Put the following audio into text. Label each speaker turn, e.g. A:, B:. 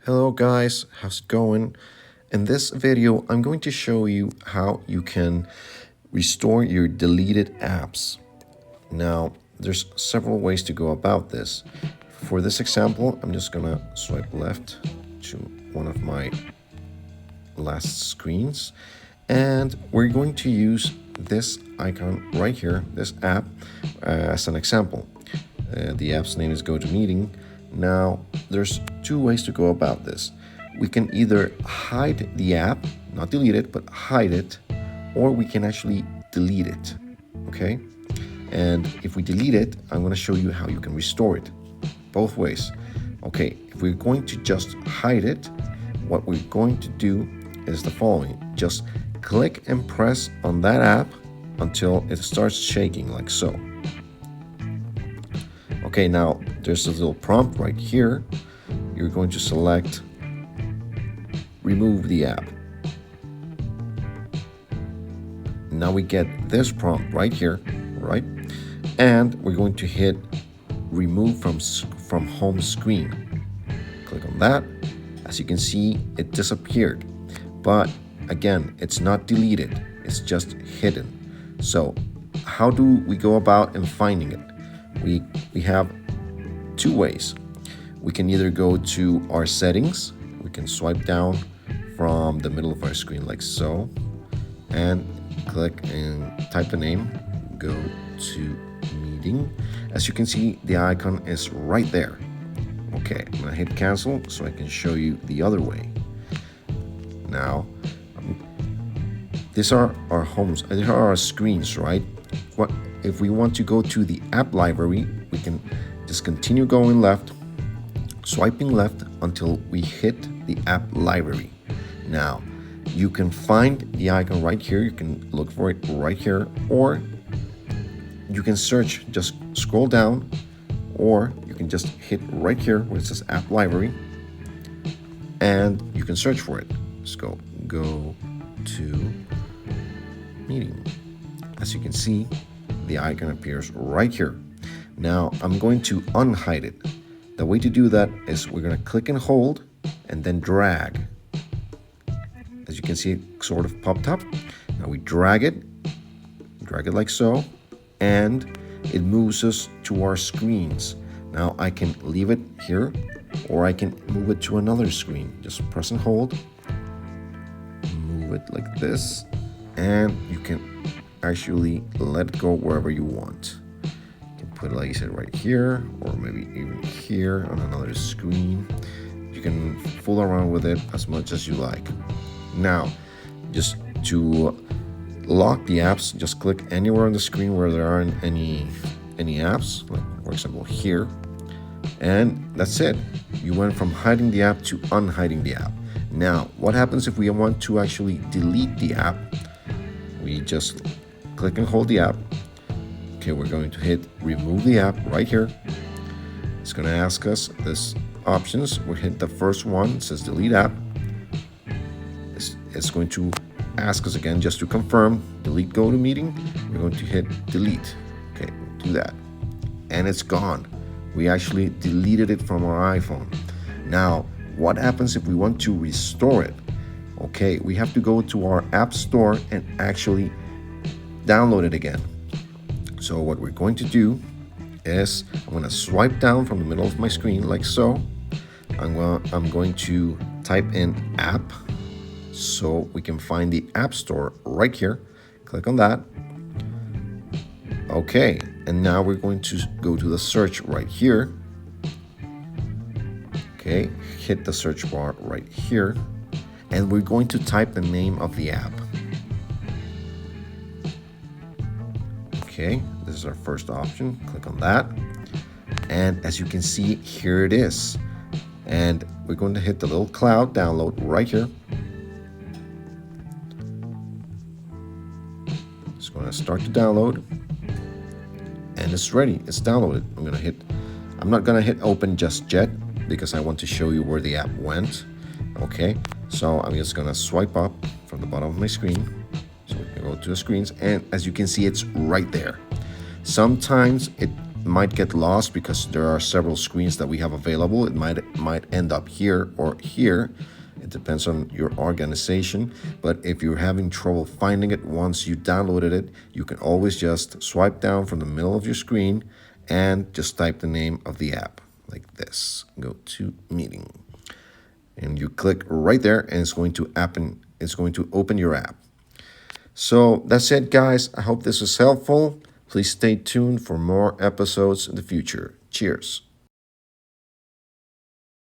A: Hello guys, how's it going? In this video, I'm going to show you how you can restore your deleted apps. Now, there's several ways to go about this. For this example, I'm just gonna swipe left to one of my last screens, and we're going to use this icon right here, this app, as an example. The app's name is GoToMeeting. Now, there's two ways to go about this. We can either hide the app, not delete it, but hide it, or we can actually delete it, okay? And if we delete it, I'm going to show you how you can restore it, both ways. Okay, if we're going to just hide it, what we're going to do is the following. Just click and press on that app until it starts shaking like so. Okay, now there's a little prompt right here. You're going to select remove the app. Now we get this prompt right here, right? And we're going to hit remove from home screen. Click on that. As you can see, it disappeared. But again, it's not deleted, it's just hidden. So how do we go about in finding it? We have two ways. We can either go to our settings, we can swipe down from the middle of our screen like so, and click and type the name, go to meeting. As you can see, the icon is right there. Okay, I'm gonna hit cancel so I can show you the other way. Now, these are our homes, these are our screens, right? What if we want to go to the app library, we can just continue going left, swiping left until we hit the app library. Now, you can find the icon right here, you can look for it right here, or you can search, just scroll down, or you can just hit right here where it says app library, and you can search for it. Just go to meeting. As you can see, the icon appears right here. Now I'm going to unhide it. The way to do that is we're going to click and hold and then drag. As you can see, it sort of popped up. Now we drag it like so, and it moves us to our screens. Now I can leave it here, or I can move it to another screen. Just press and hold, move it like this, and you can actually let it go wherever you want. You can put it, like I said, right here, or maybe even here on another screen. You can fool around with it as much as you like. Now, just to lock the apps, just click anywhere on the screen where there aren't any apps, like for example here, and that's it. You went from hiding the app to unhiding the app. Now, what happens if we want to actually delete the app? We just click and hold the app. Okay, we're going to hit remove the app right here. It's going to ask us this options. We hit the first one, it says delete app. It's going to ask us again just to confirm, delete GoToMeeting. We're going to hit delete. Okay, do that. And it's gone. We actually deleted it from our iPhone. Now, what happens if we want to restore it? Okay, we have to go to our app store and actually download it again. So what we're going to do is I'm going to swipe down from the middle of my screen like so. I'm going to type in app so we can find the app store right here. Click on that. Okay, and now we're going to go to the search right here. Okay, hit the search bar right here, and we're going to type the name of the app. Okay, this is our first option. Click on that. And as you can see, here it is. And we're going to hit the little cloud download right here. It's going to start to download. And it's ready. It's downloaded. I'm not going to hit open just yet because I want to show you where the app went. Okay, so I'm just going to swipe up from the bottom of my screen. So we can go to the screens, and as you can see, it's right there. Sometimes it might get lost because there are several screens that we have available. It might end up here or here. It depends on your organization. But if you're having trouble finding it once you downloaded it, you can always just swipe down from the middle of your screen and just type the name of the app like this. Go to meeting. And you click right there and it's going to open your app. So that's it, guys. I hope this was helpful. Please stay tuned for more episodes in the future. Cheers.